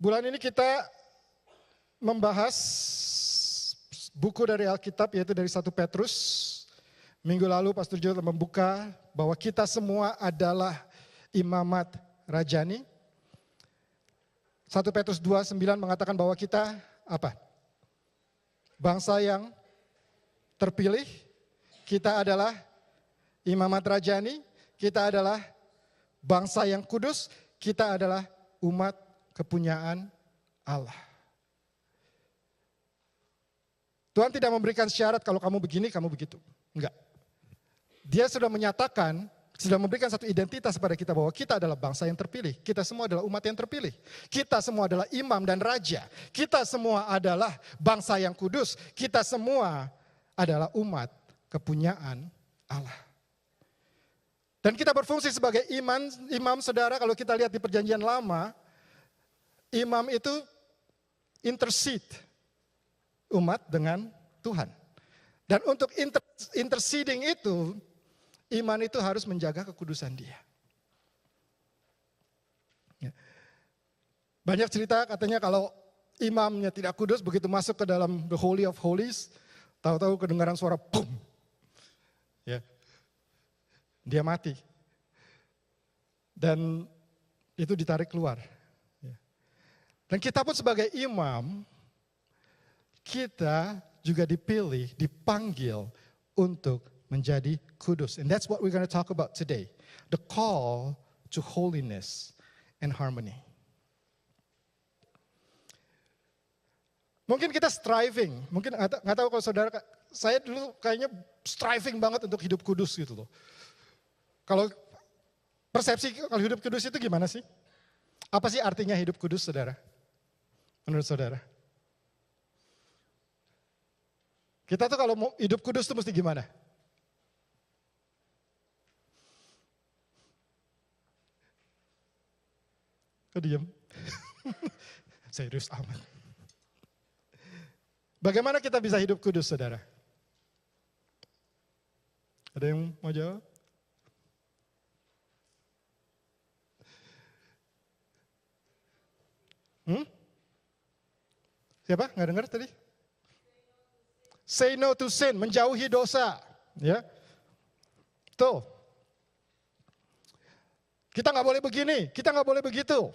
Bulan ini kita membahas buku dari Alkitab, yaitu dari 1 Petrus. Minggu lalu Pastor Joe membuka bahwa kita semua adalah imamat rajani. 1 Petrus 2:9 mengatakan bahwa kita apa? Bangsa yang terpilih, kita adalah imamat rajani, kita adalah bangsa yang kudus, kita adalah umat kepunyaan Allah. Tuhan tidak memberikan syarat kalau kamu begini, kamu begitu. Enggak. Dia sudah menyatakan, sudah memberikan satu identitas pada kita bahwa kita adalah bangsa yang terpilih. Kita semua adalah umat yang terpilih. Kita semua adalah imam dan raja. Kita semua adalah bangsa yang kudus. Kita semua adalah umat kepunyaan Allah. Dan kita berfungsi sebagai imam saudara. Kalau kita lihat di perjanjian lama, imam itu intercede umat dengan Tuhan. Dan untuk interceding itu, iman itu harus menjaga kekudusan dia. Banyak cerita katanya kalau imamnya tidak kudus, begitu masuk ke dalam the Holy of Holies, tahu-tahu kedengaran suara boom. Ya. Dia mati. Dan itu ditarik keluar. Dan kita pun sebagai imam, kita juga dipilih, dipanggil untuk menjadi kudus. And that's what we're going to talk about today. The call to holiness and harmony. Mungkin kita striving, mungkin nggak tahu kalau saudara, saya dulu kayaknya striving banget untuk hidup kudus gitu loh. Kalau persepsi kalau hidup kudus itu gimana sih? Apa sih artinya hidup kudus, saudara? Menurut saudara? Kita tuh kalau mau hidup kudus tuh mesti gimana? Kok diam? Serius amat. Bagaimana kita bisa hidup kudus, saudara? Ada yang mau jawab? Siapa? Nggak dengar tadi? Say no to sin, menjauhi dosa. Ya, tuh. Kita nggak boleh begini, kita nggak boleh begitu.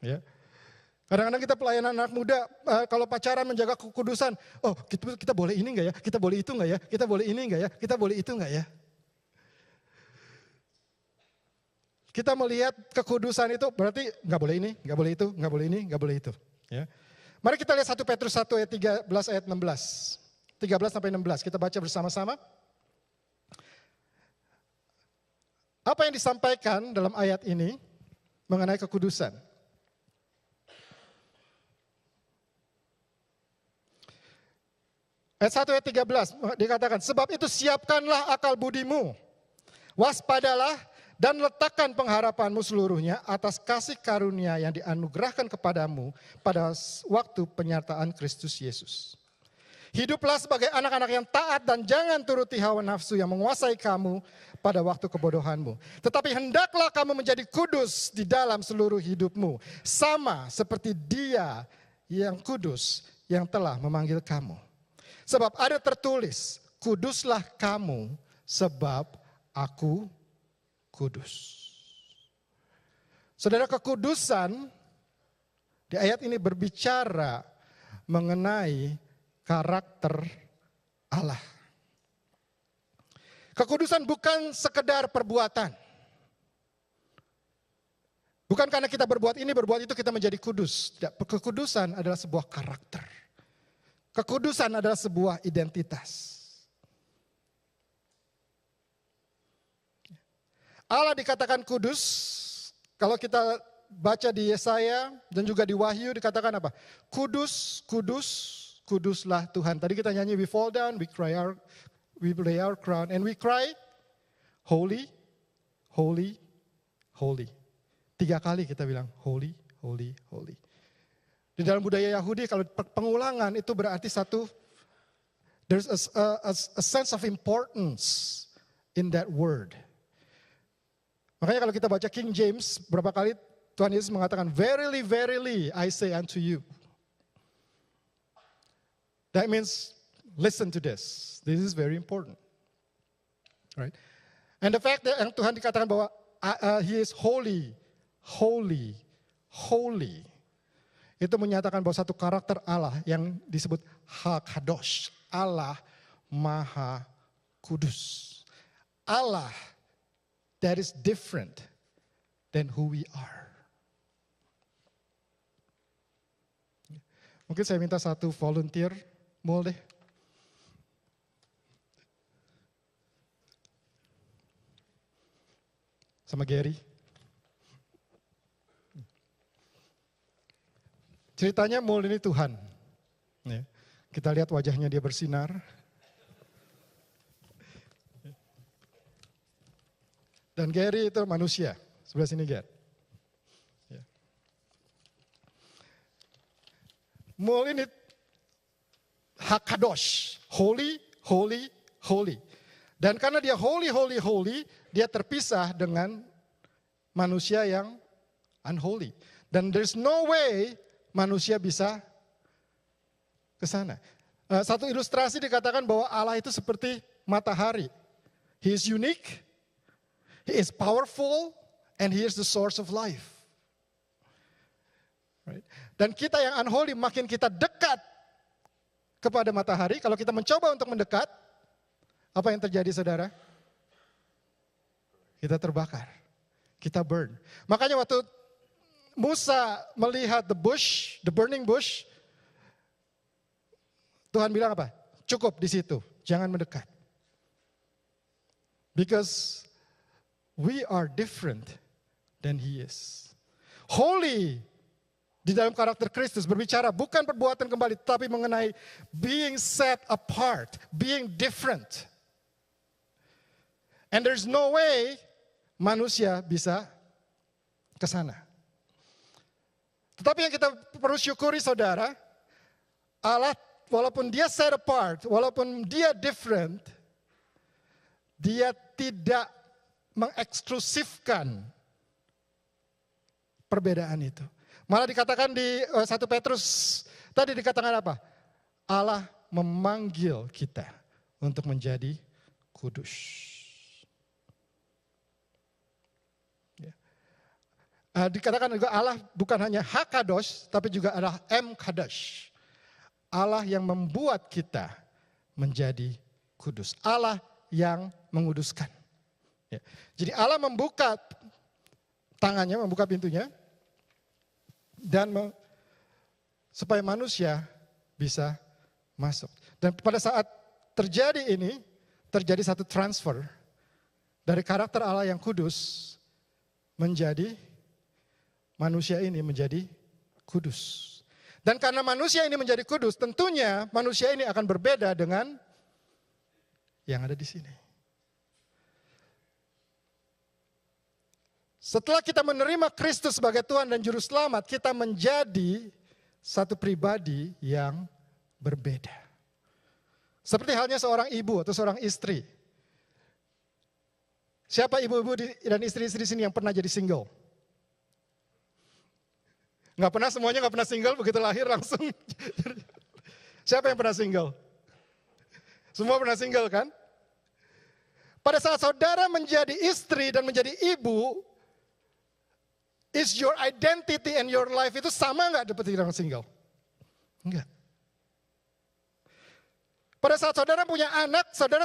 Ya. Kadang-kadang kita pelayanan anak muda, kalau pacaran menjaga kekudusan, oh kita boleh ini nggak ya? Kita boleh itu nggak ya? Kita boleh ini nggak ya? Kita boleh itu nggak ya? Kita melihat kekudusan itu berarti nggak boleh ini, nggak boleh itu, nggak boleh ini, nggak boleh itu. Ya. Mari kita lihat 1 Petrus 1 ayat 13 ayat 16. 13 sampai 16, kita baca bersama-sama. Apa yang disampaikan dalam ayat ini mengenai kekudusan? Ayat 1 ayat 13 dikatakan, sebab itu siapkanlah akal budimu, waspadalah dan letakkan pengharapanmu seluruhnya atas kasih karunia yang dianugerahkan kepadamu pada waktu penyertaan Kristus Yesus. Hiduplah sebagai anak-anak yang taat dan jangan turuti hawa nafsu yang menguasai kamu pada waktu kebodohanmu. Tetapi hendaklah kamu menjadi kudus di dalam seluruh hidupmu, sama seperti Dia yang kudus yang telah memanggil kamu. Sebab ada tertulis, kuduslah kamu sebab aku kudus. Saudara, kekudusan di ayat ini berbicara mengenai karakter Allah. Kekudusan bukan sekedar perbuatan. Bukan karena kita berbuat ini, berbuat itu kita menjadi kudus. Kekudusan adalah sebuah karakter. Kekudusan adalah sebuah identitas. Allah dikatakan kudus, kalau kita baca di Yesaya dan juga di Wahyu dikatakan apa? Kudus, kudus, kuduslah Tuhan. Tadi kita nyanyi, we fall down, we lay our crown, and we cry, holy, holy, holy. 3 kali kita bilang, holy, holy, holy. Di dalam budaya Yahudi, kalau pengulangan itu berarti satu, there's a sense of importance in that word. Makanya kalau kita baca King James, berapa kali Tuhan Yesus mengatakan, verily, verily, I say unto you. That means, listen to this. This is very important. Right? And the fact that yang Tuhan dikatakan bahwa He is holy, holy, holy. Itu menyatakan bahwa satu karakter Allah yang disebut HaKadosh. Allah Maha Kudus. Allah that is different than who we are. Mungkin saya minta satu volunteer, Mul deh. Sama Gary. Ceritanya Mul ini Tuhan. Ya. Kita lihat wajahnya dia bersinar. Dan Gary itu manusia. Sebelah sini Gary. Ya. Mul ini HaKadosh. Holy, holy, holy. Dan karena dia holy, holy, holy, dia terpisah dengan manusia yang unholy. Dan there's no way manusia bisa ke sana. Satu ilustrasi dikatakan bahwa Allah itu seperti matahari. He is unique, He is powerful, and He is the source of life. Right? Dan kita yang unholy, makin kita dekat kepada matahari, kalau kita mencoba untuk mendekat, apa yang terjadi saudara? Kita terbakar, kita burn. Makanya waktu Musa melihat the burning bush, Tuhan bilang apa? Cukup di situ, jangan mendekat. Because we are different than He is. Holy di dalam karakter Kristus berbicara bukan perbuatan kembali, tapi mengenai being set apart, being different. And there's no way manusia bisa ke sana. Tetapi yang kita perlu syukuri saudara, Allah walaupun dia set apart, walaupun dia different, dia tidak mengeksklusifkan perbedaan itu. Malah dikatakan di 1 Petrus, tadi dikatakan apa? Allah memanggil kita untuk menjadi kudus. Dikatakan juga Allah bukan hanya HaKadosh, tapi juga adalah M-Kadosh. Allah yang membuat kita menjadi kudus. Allah yang menguduskan. Ya. Jadi Allah membuka tangannya, membuka pintunya, dan supaya manusia bisa masuk. Dan pada saat terjadi ini, terjadi satu transfer dari karakter Allah yang kudus menjadi manusia ini menjadi kudus. Dan karena manusia ini menjadi kudus, tentunya manusia ini akan berbeda dengan yang ada di sini. Setelah kita menerima Kristus sebagai Tuhan dan Juru Selamat, kita menjadi satu pribadi yang berbeda. Seperti halnya seorang ibu atau seorang istri. Siapa ibu-ibu dan istri-istri di sini yang pernah jadi single? Nggak pernah, semuanya nggak pernah single, begitu lahir langsung. Siapa yang pernah single? Semua pernah single kan? Pada saat saudara menjadi istri dan menjadi ibu, is your identity and your life itu sama nggak seperti orang single? Enggak. Pada saat saudara punya anak, saudara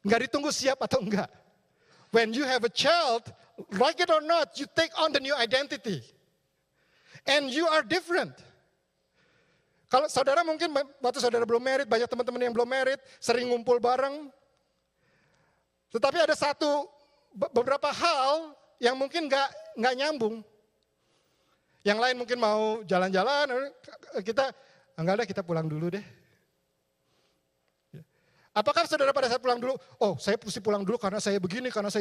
nggak ditunggu siap atau enggak. When you have a child, like it or not, you take on the new identity. And you are different. Kalau saudara mungkin waktu saudara belum married, banyak teman-teman yang belum married, sering ngumpul bareng. Tetapi ada beberapa hal yang mungkin nggak nyambung. Yang lain mungkin mau jalan-jalan, kita pulang dulu deh. Apakah saudara pada saat pulang dulu, oh saya mesti pulang dulu karena saya begini, karena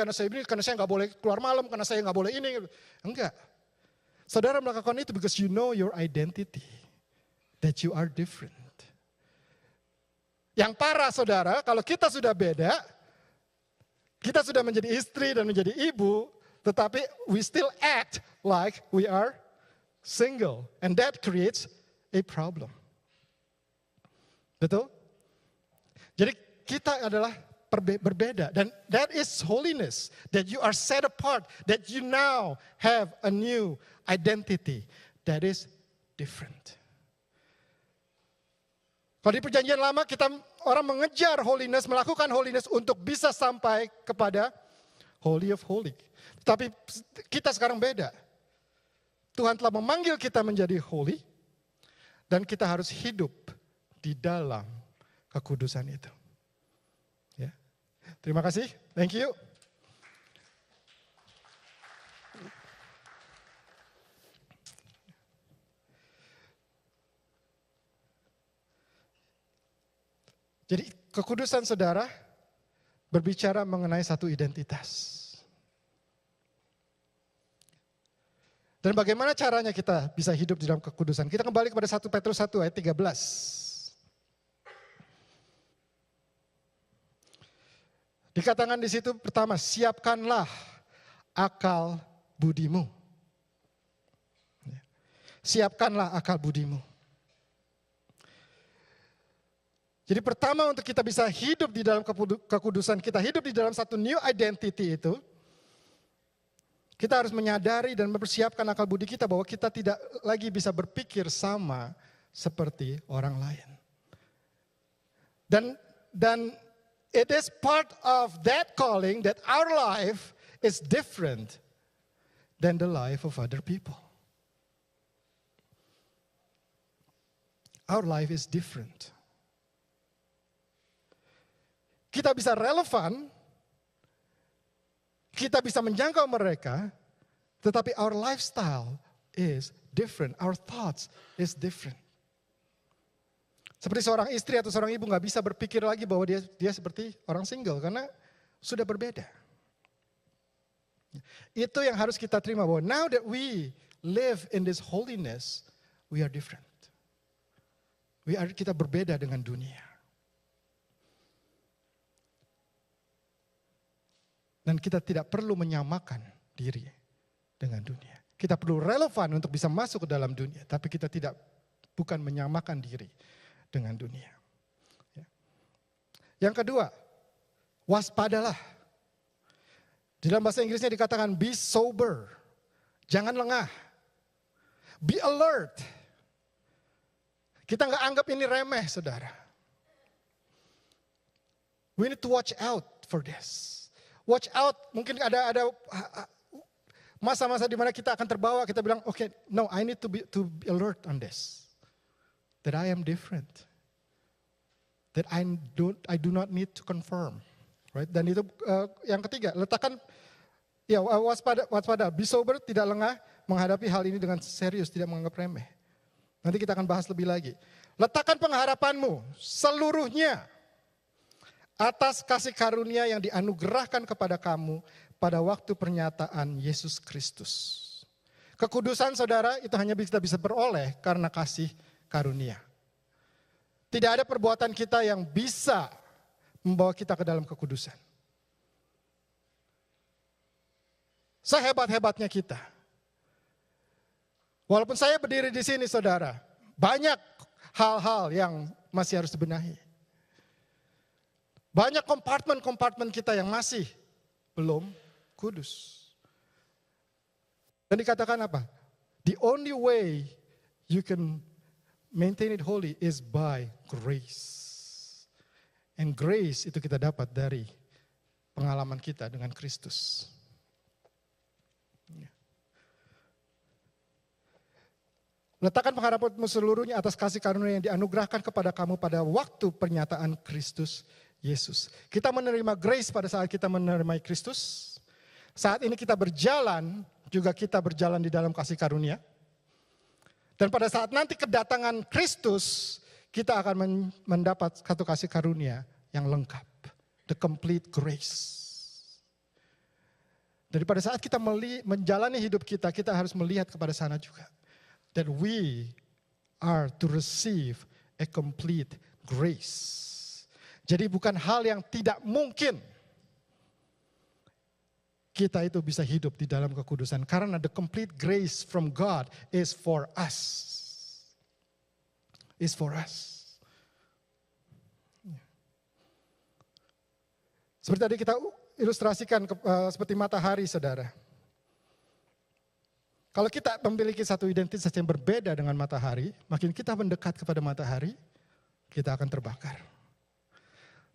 saya nggak boleh keluar malam, karena saya nggak boleh ini. Enggak. Saudara melakukan itu because you know your identity. That you are different. Yang parah saudara, kalau kita sudah beda, Kita sudah menjadi istri dan menjadi ibu, tetapi we still act like we are single. And that creates a problem. Betul? Jadi kita adalah berbeda. Dan that is holiness. That you are set apart. That you now have a new identity. That is different. Kalau di perjanjian lama orang mengejar holiness, melakukan holiness untuk bisa sampai kepada holy of holy. Tapi kita sekarang beda. Tuhan telah memanggil kita menjadi holy dan kita harus hidup di dalam kekudusan itu. Ya. Terima kasih. Thank you. Jadi kekudusan saudara berbicara mengenai satu identitas. Dan bagaimana caranya kita bisa hidup di dalam kekudusan? Kita kembali kepada 1 Petrus 1 ayat 13. Dikatakan di situ pertama, siapkanlah akal budimu. Siapkanlah akal budimu. Jadi pertama untuk kita bisa hidup di dalam kekudusan, kita hidup di dalam satu new identity itu, kita harus menyadari dan mempersiapkan akal budi kita bahwa kita tidak lagi bisa berpikir sama seperti orang lain. Dan it is part of that calling that our life is different than the life of other people. Our life is different. Kita bisa relevan, kita bisa menjangkau mereka, tetapi our lifestyle is different, our thoughts is different. Seperti seorang istri atau seorang ibu gak bisa berpikir lagi bahwa dia seperti orang single, karena sudah berbeda. Itu yang harus kita terima, bahwa now that we live in this holiness, we are different. Kita berbeda dengan dunia. Dan kita tidak perlu menyamakan diri dengan dunia. Kita perlu relevan untuk bisa masuk ke dalam dunia. Tapi kita bukan menyamakan diri dengan dunia. Yang kedua, waspadalah. Di dalam bahasa Inggrisnya dikatakan be sober. Jangan lengah. Be alert. Kita nggak anggap ini remeh, saudara. We need to watch out for this. Watch out, mungkin ada masa-masa di mana kita akan terbawa, kita bilang, okay, no, I need to be alert on this. That I am different. That I do not need to confirm. Right? Dan itu yang ketiga, letakkan, ya waspada, be sober, tidak lengah, menghadapi hal ini dengan serius, tidak menganggap remeh. Nanti kita akan bahas lebih lagi. Letakkan pengharapanmu seluruhnya atas kasih karunia yang dianugerahkan kepada kamu pada waktu pernyataan Yesus Kristus. Kekudusan saudara itu hanya bisa beroleh karena kasih karunia. Tidak ada perbuatan kita yang bisa membawa kita ke dalam kekudusan. Sehebat-hebatnya kita. Walaupun saya berdiri di sini saudara, banyak hal-hal yang masih harus dibenahi. Banyak kompartemen-kompartemen kita yang masih belum kudus. Dan dikatakan apa? The only way you can maintain it holy is by grace. And grace itu kita dapat dari pengalaman kita dengan Kristus. Letakkan pengharapanmu seluruhnya atas kasih karunia yang dianugerahkan kepada kamu pada waktu pernyataan Kristus Yesus. Kita menerima grace pada saat kita menerima Kristus. Saat ini kita berjalan, juga kita berjalan di dalam kasih karunia. Dan pada saat nanti kedatangan Kristus, kita akan mendapat satu kasih karunia yang lengkap. The complete grace. Jadi pada saat kita menjalani hidup kita, kita harus melihat kepada sana juga. That we are to receive a complete grace. Jadi bukan hal yang tidak mungkin. kita itu bisa hidup di dalam kekudusan. Karena the complete grace from God is for us. Is for us. Seperti tadi kita ilustrasikan seperti matahari, saudara. Kalau kita memiliki satu identitas yang berbeda dengan matahari, makin kita mendekat kepada matahari, kita akan terbakar.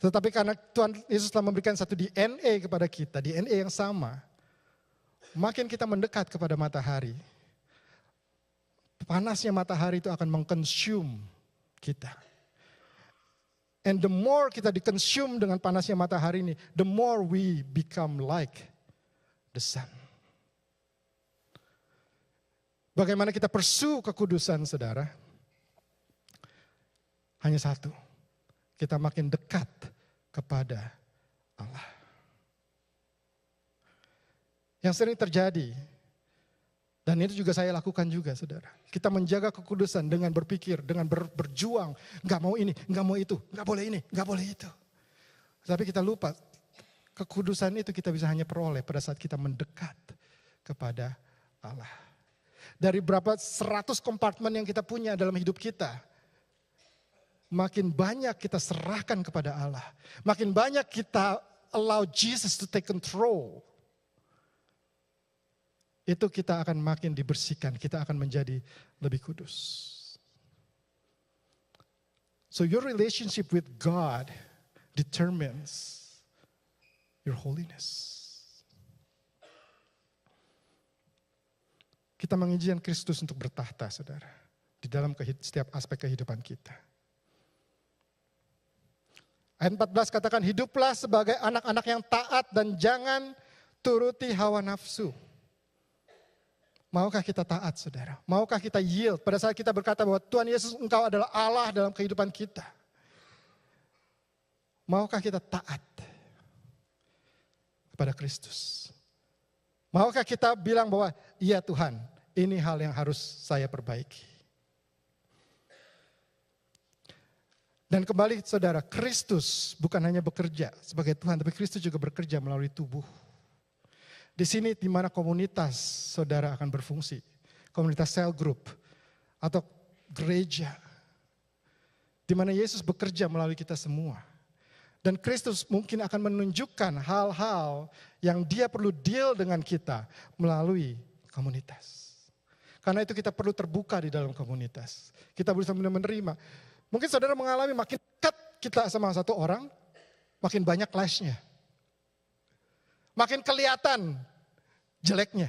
Tetapi karena Tuhan Yesus telah memberikan satu DNA kepada kita, DNA yang sama, makin kita mendekat kepada matahari, panasnya matahari itu akan mengkonsum kita. And the more kita dikonsume dengan panasnya matahari ini, the more we become like the sun. Bagaimana kita pursue kekudusan, saudara? Hanya satu, kita makin dekat kepada Allah. Yang sering terjadi, dan itu juga saya lakukan juga, saudara. Kita menjaga kekudusan dengan berpikir, dengan berjuang. Nggak mau ini, nggak mau itu, nggak boleh ini, nggak boleh itu. Tapi kita lupa, kekudusan itu kita bisa hanya peroleh pada saat kita mendekat kepada Allah. Dari berapa 100 kompartemen yang kita punya dalam hidup kita, makin banyak kita serahkan kepada Allah. Makin banyak kita allow Jesus to take control. Itu kita akan makin dibersihkan, kita akan menjadi lebih kudus. So your relationship with God determines your holiness. Kita mengizinkan Kristus untuk bertahta, saudara, di dalam setiap aspek kehidupan kita. Ayat 14 katakan, hiduplah sebagai anak-anak yang taat dan jangan turuti hawa nafsu. Maukah kita taat, saudara? Maukah kita yield pada saat kita berkata bahwa Tuhan Yesus, Engkau adalah Allah dalam kehidupan kita? Maukah kita taat kepada Kristus? Maukah kita bilang bahwa, iya Tuhan, ini hal yang harus saya perbaiki. Dan kembali saudara, Kristus bukan hanya bekerja sebagai Tuhan, tapi Kristus juga bekerja melalui tubuh. Di sini di mana komunitas saudara akan berfungsi. Komunitas cell group atau gereja. Di mana Yesus bekerja melalui kita semua. Dan Kristus mungkin akan menunjukkan hal-hal yang dia perlu deal dengan kita melalui komunitas. Karena itu kita perlu terbuka di dalam komunitas. Kita bisa menerima. Mungkin saudara mengalami makin dekat kita sama satu orang, makin banyak clash-nya. Makin kelihatan jeleknya.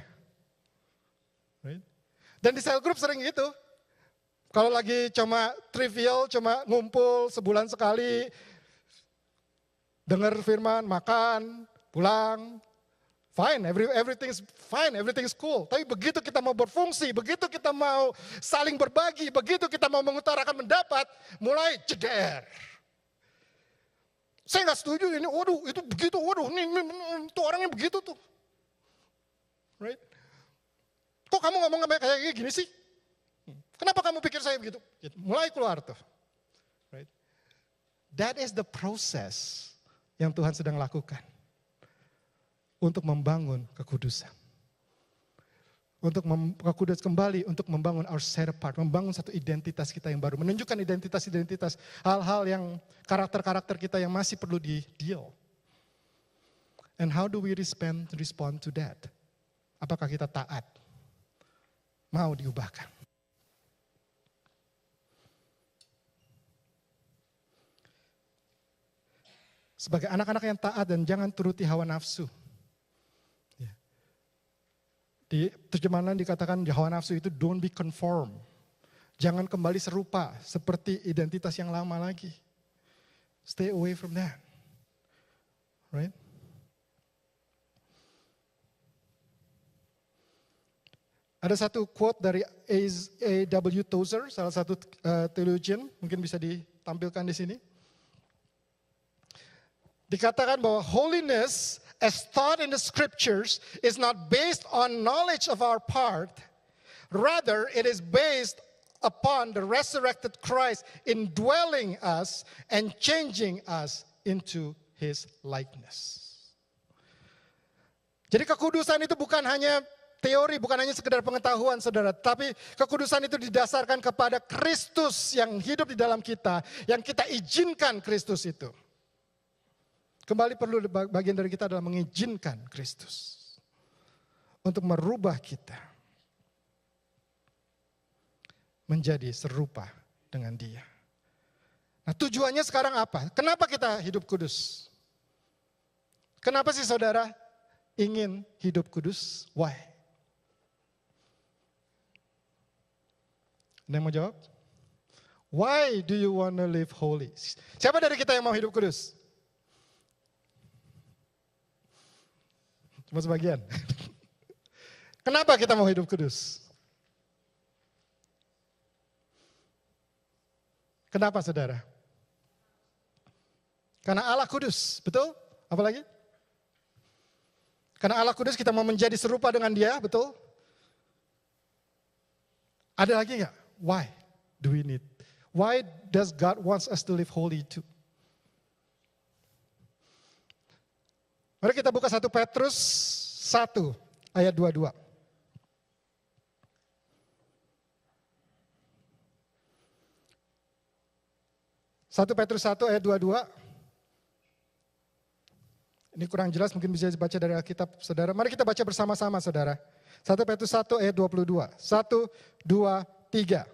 Right? Dan di cell group sering gitu. Kalau lagi cuma trivial, cuma ngumpul sebulan sekali, dengar firman, makan, pulang, fine, everything's fine, everything's cool. Tapi begitu kita mau berfungsi, begitu kita mau saling berbagi, begitu kita mau mengutarakan pendapat, mulai jeder. Saya nggak setuju ini, waduh itu begitu, waduh ini tuh orangnya begitu tuh. Right? Kok kamu ngomong kayak gini sih? Kenapa kamu pikir saya begitu? Mulai keluar tuh. Right? That is the process yang Tuhan sedang lakukan untuk membangun kekudusan. Untuk kekudus kembali, untuk membangun our set apart, membangun satu identitas kita yang baru, menunjukkan identitas-identitas, hal-hal yang karakter-karakter kita yang masih perlu di-deal. And how do we respond to that? Apakah kita taat? Mau diubahkan? Sebagai anak-anak yang taat dan jangan turuti hawa nafsu. Di terjemahan dikatakan di hawa nafsu itu don't be conform. Jangan kembali serupa seperti identitas yang lama lagi. Stay away from that. Right? Ada satu quote dari A.W. Tozer, salah satu theologian, mungkin bisa ditampilkan di sini. Dikatakan bahwa holiness as taught in the scriptures is not based on knowledge of our part. Rather, it is based upon the resurrected Christ indwelling us and changing us into His likeness. Jadi kekudusan itu bukan hanya teori, bukan hanya sekedar pengetahuan saudara. Tapi kekudusan itu didasarkan kepada Kristus yang hidup di dalam kita. Yang kita izinkan Kristus itu. Kembali perlu bagian dari kita adalah mengizinkan Kristus. Untuk merubah kita. Menjadi serupa dengan Dia. Nah tujuannya sekarang apa? Kenapa kita hidup kudus? Kenapa sih saudara ingin hidup kudus? Why? Ada yang mau jawab? Why do you want to live holy? Siapa dari kita yang mau hidup kudus? Cuma sebagian. Kenapa kita mau hidup kudus? Kenapa saudara? Karena Allah kudus, betul? Apalagi? Karena Allah kudus kita mau menjadi serupa dengan Dia, betul? Ada lagi nggak? Why do we need? Why does God wants us to live holy too? Mari kita buka 1 Petrus 1 ayat 22. 1 Petrus 1 ayat 22. Ini kurang jelas, mungkin bisa dibaca dari Alkitab saudara. Mari kita baca bersama-sama saudara. 1 Petrus 1 ayat 22. 1, 2, 3.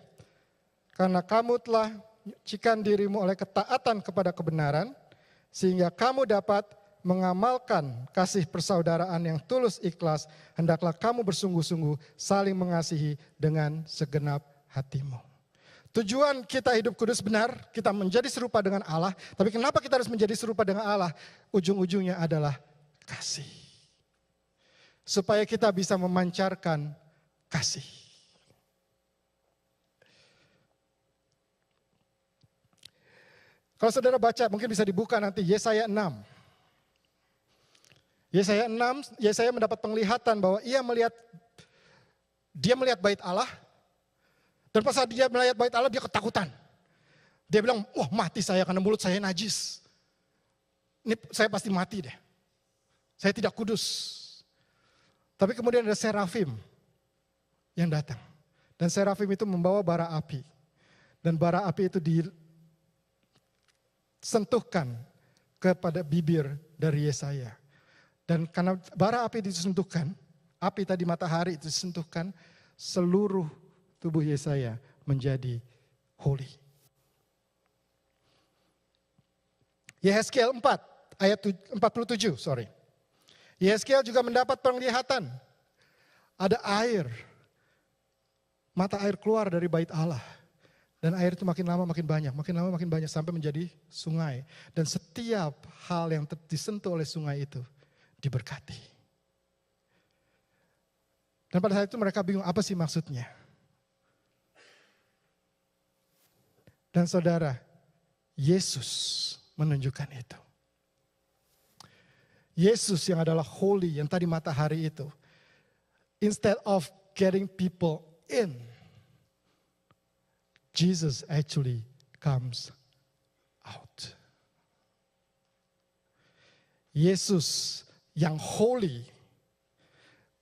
Karena kamu telah menyucikan dirimu oleh ketaatan kepada kebenaran, sehingga kamu dapat mengamalkan kasih persaudaraan yang tulus ikhlas, hendaklah kamu bersungguh-sungguh saling mengasihi dengan segenap hatimu. Tujuan kita hidup kudus benar, kita menjadi serupa dengan Allah. Tapi kenapa kita harus menjadi serupa dengan Allah? Ujung-ujungnya adalah kasih. Supaya kita bisa memancarkan kasih. Kalau saudara baca, mungkin bisa dibuka nanti Yesaya 6. Yesaya 6, Yesaya mendapat penglihatan bahwa dia melihat bait Allah. Dan pas dia melihat bait Allah, dia ketakutan. Dia bilang, wah mati saya karena mulut saya najis. Ini saya pasti mati deh. Saya tidak kudus. Tapi kemudian ada serafim yang datang. Dan serafim itu membawa bara api. Dan bara api itu disentuhkan kepada bibir dari Yesaya. Dan karena bara api disentuhkan, api tadi matahari itu disentuhkan, seluruh tubuh Yesaya menjadi holy. Yehezkiel 4 ayat 47, Yehezkiel juga mendapat penglihatan. Ada air. Mata air keluar dari bait Allah. Dan air itu makin lama makin banyak sampai menjadi sungai. Dan setiap hal yang disentuh oleh sungai itu diberkati. Dan pada saat itu mereka bingung apa sih maksudnya. Dan saudara, Yesus menunjukkan itu. Yesus yang adalah holy, yang tadi matahari itu. Instead of getting people in, Jesus actually comes out. Yesus yang holy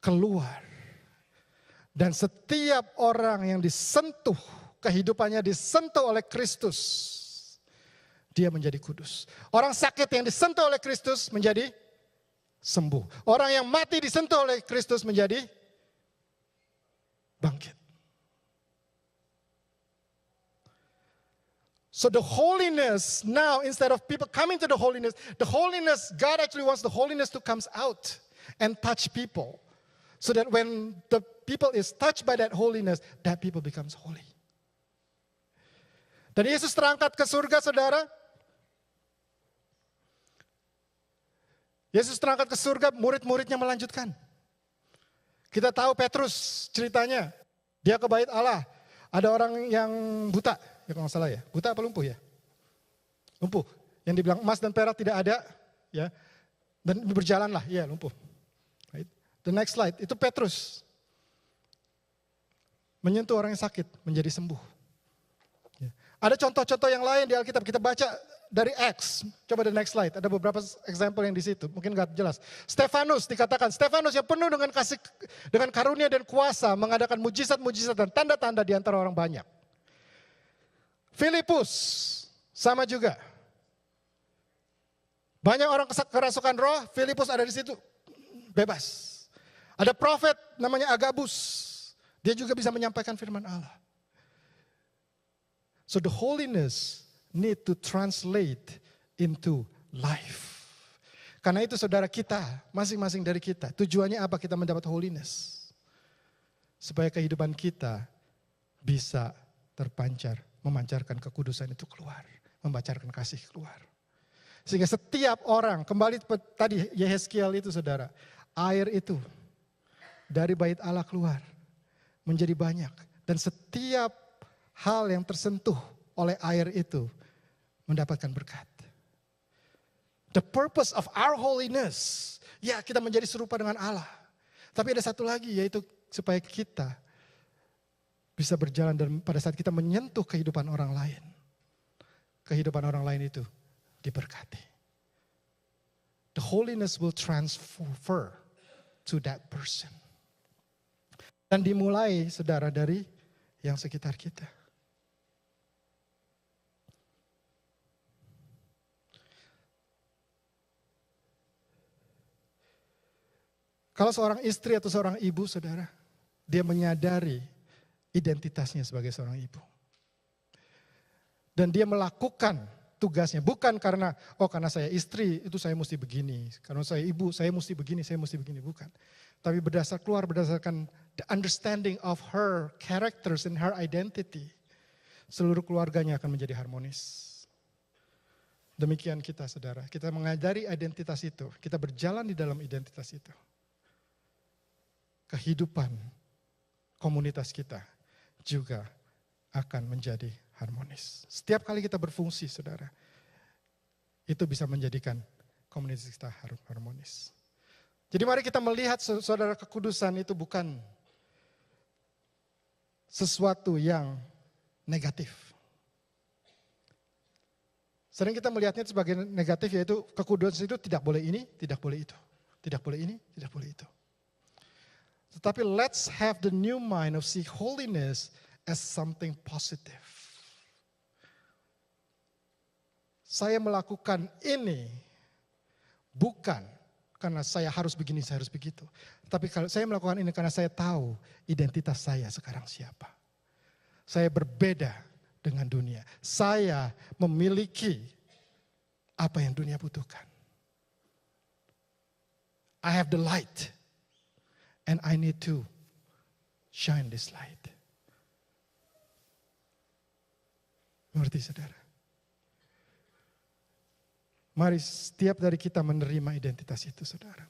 keluar. Dan setiap orang yang disentuh, kehidupannya disentuh oleh Kristus, dia menjadi kudus. Orang sakit yang disentuh oleh Kristus menjadi sembuh. Orang yang mati disentuh oleh Kristus menjadi bangkit. So the holiness now, instead of people coming to the holiness, God actually wants the holiness to come out and touch people. So that when the people is touched by that holiness, that people becomes holy. Dan Yesus terangkat ke surga, saudara. Yesus terangkat ke surga, murid-muridnya melanjutkan. Kita tahu Petrus ceritanya. Dia ke bait Allah. Ada orang yang buta, ya kalau nggak salah ya. Buta apa lumpuh ya? Lumpuh. Yang dibilang emas dan perak tidak ada, ya. Dan berjalanlah, ya lumpuh. Right? The next slide, itu Petrus. Menyentuh orang yang sakit, menjadi sembuh. Ada contoh-contoh yang lain di Alkitab, kita baca dari Acts. Coba the next slide, ada beberapa example yang di situ, mungkin gak jelas. Stefanus dikatakan, Stefanus yang penuh dengan kasih, dengan karunia dan kuasa, mengadakan mujizat-mujizat dan tanda-tanda di antara orang banyak. Filipus, sama juga. Banyak orang kerasukan roh, Filipus ada di situ, bebas. Ada prophet namanya Agabus, dia juga bisa menyampaikan firman Allah. So the holiness need to translate into life. Karena itu saudara kita, masing-masing dari kita, tujuannya apa kita mendapat holiness? Supaya kehidupan kita bisa terpancar, memancarkan kekudusan itu keluar, memancarkan kasih keluar. Sehingga setiap orang, kembali tadi Yehezkiel itu saudara, air itu dari bait Allah keluar menjadi banyak. Dan setiap hal yang tersentuh oleh air itu mendapatkan berkat. The purpose of our holiness, ya kita menjadi serupa dengan Allah. Tapi ada satu lagi, yaitu supaya kita bisa berjalan dan pada saat kita menyentuh kehidupan orang lain, kehidupan orang lain itu diberkati. The holiness will transfer to that person. Dan dimulai saudara dari yang sekitar kita. Kalau seorang istri atau seorang ibu, saudara, dia menyadari identitasnya sebagai seorang ibu. Dan dia melakukan tugasnya, bukan karena, karena saya istri, itu saya mesti begini. Karena saya ibu, saya mesti begini, bukan. Tapi berdasarkan the understanding of her characters and her identity, seluruh keluarganya akan menjadi harmonis. Demikian kita, saudara. Kita mengajari identitas itu, kita berjalan di dalam identitas itu. Kehidupan komunitas kita juga akan menjadi harmonis. Setiap kali kita berfungsi, saudara, itu bisa menjadikan komunitas kita harmonis. Jadi mari kita melihat, saudara, kekudusan itu bukan sesuatu yang negatif. Sering kita melihatnya sebagai negatif, yaitu kekudusan itu tidak boleh ini, tidak boleh itu. Tidak boleh ini, tidak boleh itu. Tetapi let's have the new mind of see holiness as something positive. Saya melakukan ini bukan karena saya harus begini, saya harus begitu. Tapi kalau saya melakukan ini karena saya tahu identitas saya sekarang siapa. Saya berbeda dengan dunia. Saya memiliki apa yang dunia butuhkan. I have the light. And I need to shine this light. Mengerti, saudara? Mari setiap dari kita menerima identitas itu, saudara.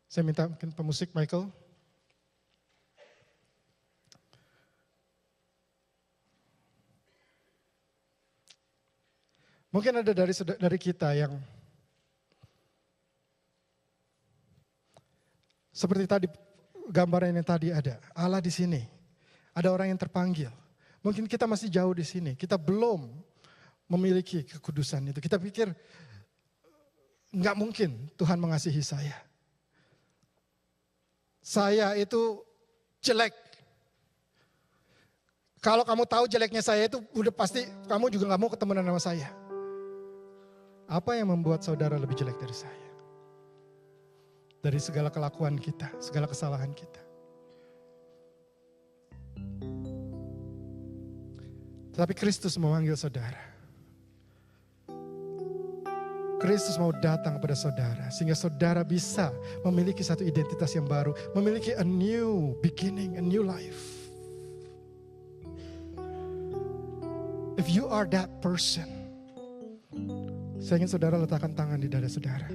Saya minta mungkin pemusik Michael. Mungkin ada dari kita yang seperti tadi gambaran yang tadi ada, Allah di sini, ada orang yang terpanggil. Mungkin kita masih jauh di sini, kita belum memiliki kekudusan itu. Kita pikir nggak mungkin Tuhan mengasihi saya. Saya itu jelek. Kalau kamu tahu jeleknya saya itu udah pasti kamu juga nggak mau ketemu sama saya. Apa yang membuat saudara lebih jelek dari saya? Dari segala kelakuan kita, segala kesalahan kita. Tetapi Kristus memanggil saudara. Kristus mau datang kepada saudara, sehingga saudara bisa memiliki satu identitas yang baru, memiliki a new beginning, a new life. If you are that person, saya ingin saudara letakkan tangan di dada saudara.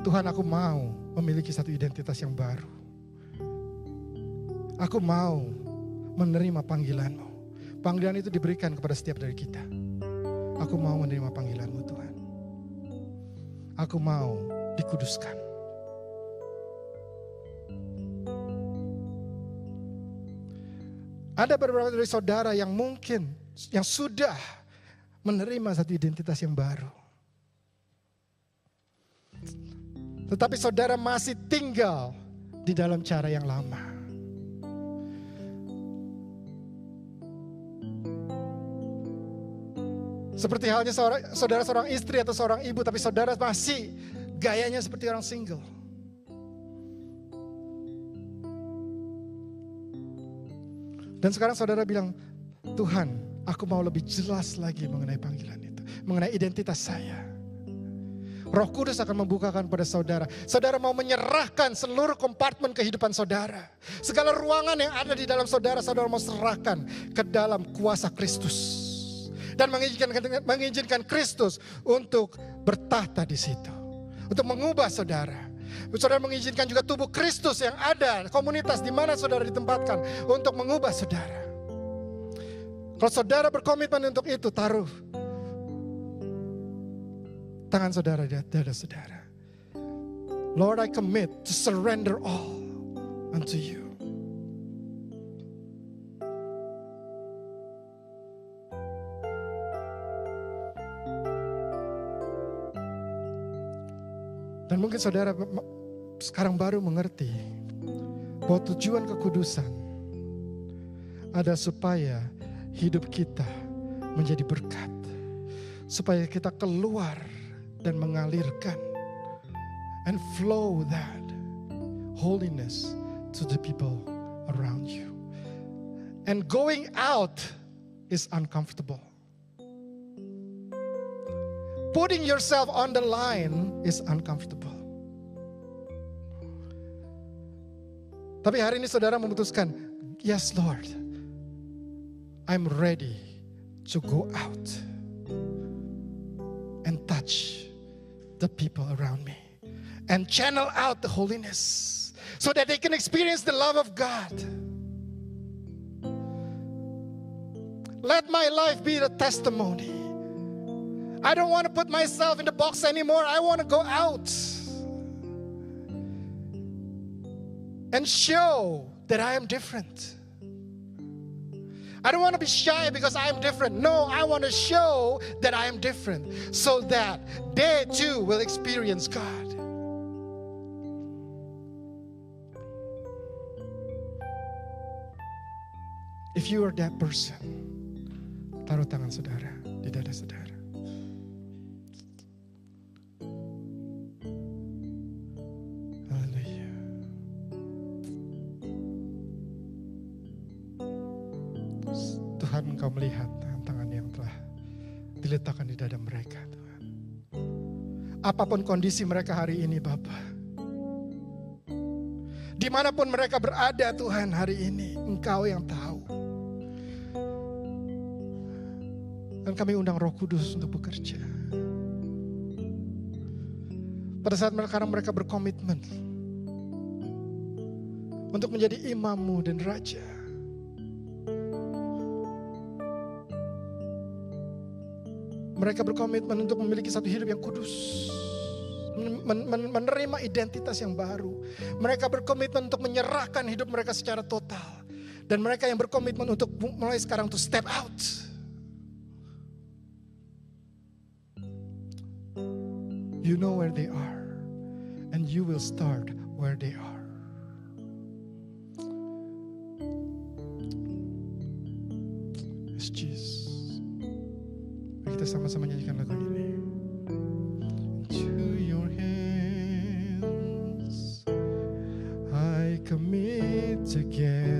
Tuhan, aku mau memiliki satu identitas yang baru. Aku mau menerima panggilan-Mu. Panggilan itu diberikan kepada setiap dari kita. Aku mau menerima panggilan-Mu, Tuhan. Aku mau dikuduskan. Ada beberapa dari saudara yang mungkin, yang sudah menerima satu identitas yang baru. Tetapi saudara masih tinggal di dalam cara yang lama. Seperti halnya saudara seorang istri atau seorang ibu, tapi saudara masih gayanya seperti orang single. Dan sekarang saudara bilang, Tuhan, aku mau lebih jelas lagi mengenai panggilan itu, mengenai identitas saya. Roh Kudus akan membukakan pada saudara. Saudara mau menyerahkan seluruh kompartemen kehidupan saudara. Segala ruangan yang ada di dalam saudara, saudara mau serahkan ke dalam kuasa Kristus. Dan mengizinkan Kristus untuk bertahta di situ. Untuk mengubah saudara. Saudara mengizinkan juga tubuh Kristus yang ada, komunitas di mana saudara ditempatkan untuk mengubah saudara. Kalau saudara berkomitmen untuk itu, taruh tangan saudara di dada saudara. Lord, I commit to surrender all unto you. Dan mungkin saudara sekarang baru mengerti bahwa tujuan kekudusan ada supaya hidup kita menjadi berkat. Supaya kita keluar dan mengalirkan and flow that holiness to the people around you. And going out is uncomfortable. Putting yourself on the line is uncomfortable. Tapi hari ini saudara memutuskan, yes Lord, I'm ready to go out and touch the people around me and channel out the holiness so that they can experience the love of God. Let my life be the testimony. I don't want to put myself in the box anymore. I want to go out and show that I am different. I don't want to be shy because I am different. No, I want to show that I am different so that they too will experience God. If you are that person, taruh tangan saudara di dada saudara. Tuhan, Engkau melihat tangan yang telah diletakkan di dada mereka, Tuhan. Apapun kondisi mereka hari ini, Bapa. Dimanapun mereka berada, Tuhan, hari ini, Engkau yang tahu. Dan kami undang Roh Kudus untuk bekerja. Pada saat mereka berkomitmen untuk menjadi imam-Mu dan raja. Mereka berkomitmen untuk memiliki satu hidup yang kudus. Menerima identitas yang baru. Mereka berkomitmen untuk menyerahkan hidup mereka secara total. Dan mereka yang berkomitmen untuk mulai sekarang to step out. You know where they are. And you will start where they are. Yes, Jesus. Kita sama-sama nyanyikan lagu ini. To your hands I commit again.